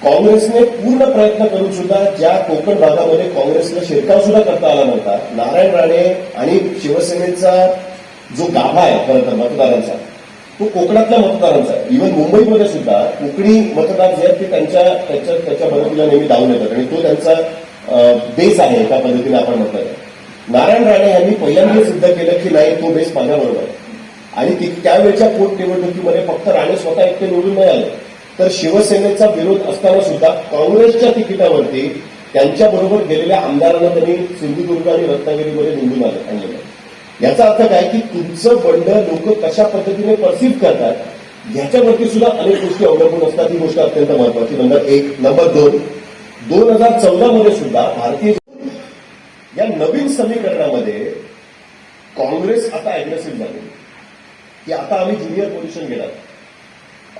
काँग्रेसने पूर्ण प्रयत्न करून सुद्धा ज्या कोकण भागामध्ये काँग्रेसला शिरकाव सुद्धा करता आला नव्हता, नारायण राणे आणि शिवसेनेचा जो गाभा आहे खरं तर मतदारांचा, तो कोकणातल्या मतदारांचा आहे. इव्हन मुंबईमध्ये सुद्धा कोकणी मतदार जे आहेत ते त्याच्या मदतीला नेहमी धावून येतात आणि तो त्यांचा बेस आहे एका पद्धतीने आपण म्हटलं तर. नारायण राणे यांनी पहिल्यांदा सिद्ध केलं की नाही, तो बेस माझ्याबरोबर आहे. आणि त्यावेळेच्या पोटनिवडणुकीमध्ये फक्त राणे स्वतः एकटे निवडून नाही आले, तर शिवसेनेचा विरोध असताना सुद्धा काँग्रेसच्या तिकिटावरती त्यांच्याबरोबर गेलेल्या आमदारांना त्यांनी सिंधुदुर्ग आणि रत्नागिरीमध्ये निवडून आणलेलं. याचा अर्थ काय की तुमचं बंड लोक कशा पद्धतीने परसिव्ह करतात ह्याच्यावरती सुद्धा अनेक गोष्टी अवलंबून असतात. ही गोष्ट अत्यंत महत्वाची. नंबर 1. नंबर 2, 2014 मध्ये सुद्धा भारतीय या नवीन समीकरणामध्ये काँग्रेस आता अग्रेसिव्ह झाली की आता आम्ही ज्युनियर पोझिशन घेणार.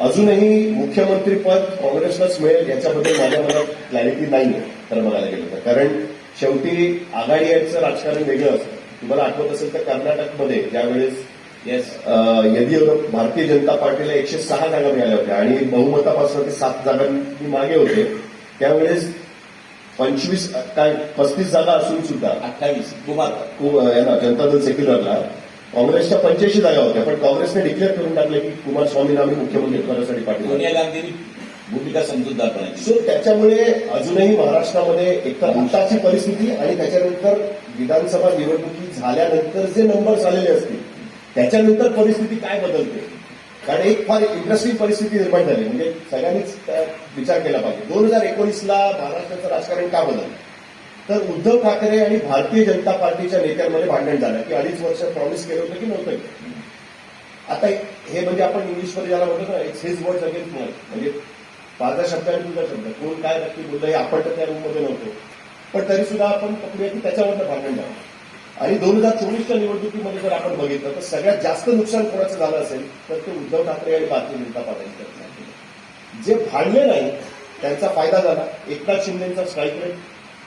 अजूनही मुख्यमंत्री पद काँग्रेसलाच मिळेल याच्याबद्दल माझ्या मनात क्लॅरिटी नाहीये खरं बघायला गेलं तर. कारण शेवटी आघाडी याचं राजकारण वेगळं असतं. तुम्हाला आठवत असेल तर कर्नाटकमध्ये ज्यावेळेस येदियुरप्पा भारतीय जनता पार्टीला 106 जागा मिळाल्या होत्या आणि बहुमतापासून ते 7 जागांनी मागे होते, त्यावेळेस 35 जागा असून सुद्धा 28 जनता दल सेक्युलरला काँग्रेसच्या 85 जागा होत्या. पण काँग्रेसने डिक्लेअर करून टाकलं की कुमारस्वामींना आम्ही मुख्यमंत्री पदासाठी पाठवलं. सोनिया गांधींनी भूमिका समजूतदारपणाची. सो त्याच्यामुळे अजूनही महाराष्ट्रामध्ये एकतर आताची परिस्थिती आणि त्याच्यानंतर विधानसभा निवडणुकी झाल्यानंतर जे नंबर्स आलेले असतील त्याच्यानंतर परिस्थिती काय बदलते. कारण एक फार इंटरेस्टिंग परिस्थिती निर्माण झाली. म्हणजे सगळ्यांनीच विचार केला पाहिजे 2019ला महाराष्ट्राचं राजकारण का बदललं. तर उद्धव ठाकरे आणि भारतीय जनता पार्टीच्या नेत्यांमध्ये भांडण झालं की 2.5 वर्ष प्रॉमिस केलं होतं की नव्हतं. आता हे म्हणजे आपण इंग्लिशमध्ये ज्याला म्हणतो ना, इट्स हिज वर्ड्स अगेन्स्ट माय, म्हणजे माझा शब्द आणि तुझा शब्द, कोण काय नक्की बोललं हे आपण तर त्या रूममध्ये नव्हतो. पण तरी सुद्धा आपण पकडूया की त्याच्यावरनं भांडण झालं. आणि 2024च्या निवडणुकीमध्ये जर आपण बघितलं तर सगळ्यात जास्त नुकसान कोणाचं झालं असेल तर ते उद्धव ठाकरे आणि भारतीय जनता पार्टीचं. जे भांडले नाही त्यांचा फायदा झाला. एकनाथ शिंदेचा स्ट्राईक रेट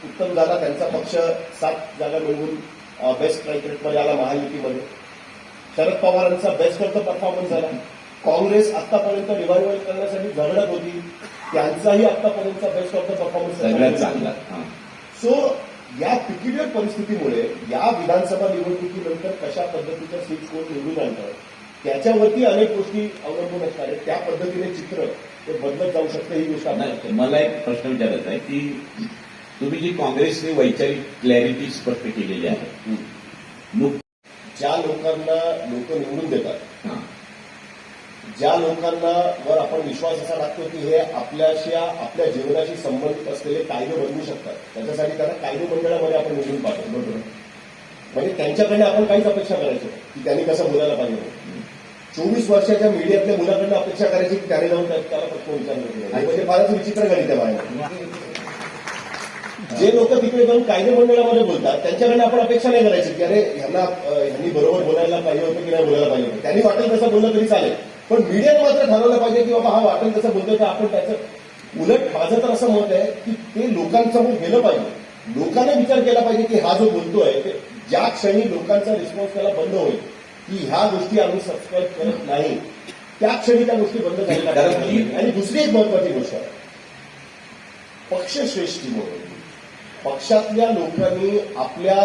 उत्तम झाला. त्यांचा पक्ष 7 जागा मिळवून बेस्ट स्ट्राईक रेटमध्ये आला महायुतीमध्ये. शरद पवारांचा बेस्ट ऑफ द परफॉर्मन्स झाला. काँग्रेस आतापर्यंत रिवायवल करण्यासाठी झगडत होती, त्यांचाही आतापर्यंतचा बेस्ट ऑफ द परफॉर्मन्स सगळ्यात चांगला. सो या पिक्युलियर परिस्थितीमुळे या विधानसभा निवडणुकीनंतर कशा पद्धतीच्या सीट कोण निवडून आणतात त्याच्यावरती अनेक गोष्टी अवलंबून असणार आहेत. त्या पद्धतीने चित्र ते बदलत जाऊ शकतं. ही गोष्ट नाही, मला एक प्रश्न विचारायचा आहे की तुम्ही जी काँग्रेसने वैचारिक क्लॅरिटी स्पष्ट केलेली आहे, ज्या लोकांना लोक निवडून देतात, ज्या लोकांना वर आपण विश्वास असा टाकतो की हे आपल्या जीवनाशी संबंधित असलेले कायदे बनवू शकतात, त्याच्यासाठी त्यांना कायदे मंडळामध्ये आपण निवडून पाहतो. बरोबर. म्हणजे त्यांच्याकडे आपण काहीच अपेक्षा करायचो की त्यांनी कसं बोलायला पाहिजे. 24 वर्षाच्या मीडियातल्या मुलाकडनं अपेक्षा करायची की त्याने जाऊन त्याला प्रश्न विचारलं केलं. म्हणजे फारच विचित्र गणित आहे बाहेर. जे लोक तिकडे जाऊन कायदे मंडळामध्ये बोलतात त्यांच्याकडे आपण अपेक्षा नाही करायची की अरे ह्यांनी बरोबर बोलायला पाहिजे होतं की नाही बोलायला पाहिजे होतं. त्यांनी वाटेल तसं बोललं तरी चालेल, पण मीडियाने मात्र ठरवलं पाहिजे की बाबा हा वाटेल तसं बोलतोय तर आपण त्याचं उलट. माझं तर असं मत आहे की ते लोकांसमोर गेलं पाहिजे. लोकांनी विचार केला पाहिजे की हा जो बोलतोय ते ज्या क्षणी लोकांचा रिस्पॉन्स त्याला बंद होईल की ह्या गोष्टी आम्ही सबस्क्राईब करत नाही, त्या क्षणी त्या गोष्टी बंद झाल्या पाहिजे. आणि दुसरी एक महत्वाची गोष्ट आहे पक्षश्रेष्ठीमुळे. पक्षातल्या लोकांनी आपल्या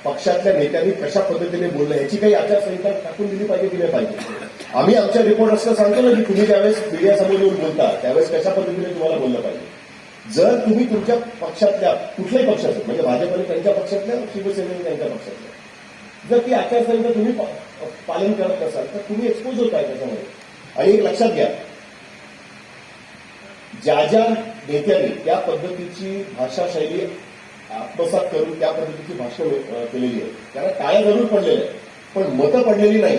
पक्षातल्या नेत्यांनी कशा पद्धतीने बोललं ह्याची काही आचारसंहिता टाकून दिली पाहिजे की नाही पाहिजे. आम्ही आमच्या रिपोर्ट असं सांगतो ना की तुम्ही ज्यावेळेस मीडियासमोर येऊन बोलता त्यावेळेस कशा पद्धतीने तुम्हाला बोललं पाहिजे. जर तुम्ही तुमच्या पक्षातल्या कुठल्याही पक्षाचं, म्हणजे भाजपने त्यांच्या पक्षातल्या, शिवसेनेने त्यांच्या पक्षातल्या, जर ती आचारसंहिता तुम्ही पालन करत नसाल तर तुम्ही एक्सपोज होताय त्याच्यामध्ये. आणि एक लक्षात घ्या, ज्या नेत्यांनी त्या पद्धतीची भाषाशैली आत्मसात करून त्या पद्धतीची भाषण केलेली आहे त्यांना टाळ्या जरूर पडलेल्या आहेत, पण मतं पडलेली नाही.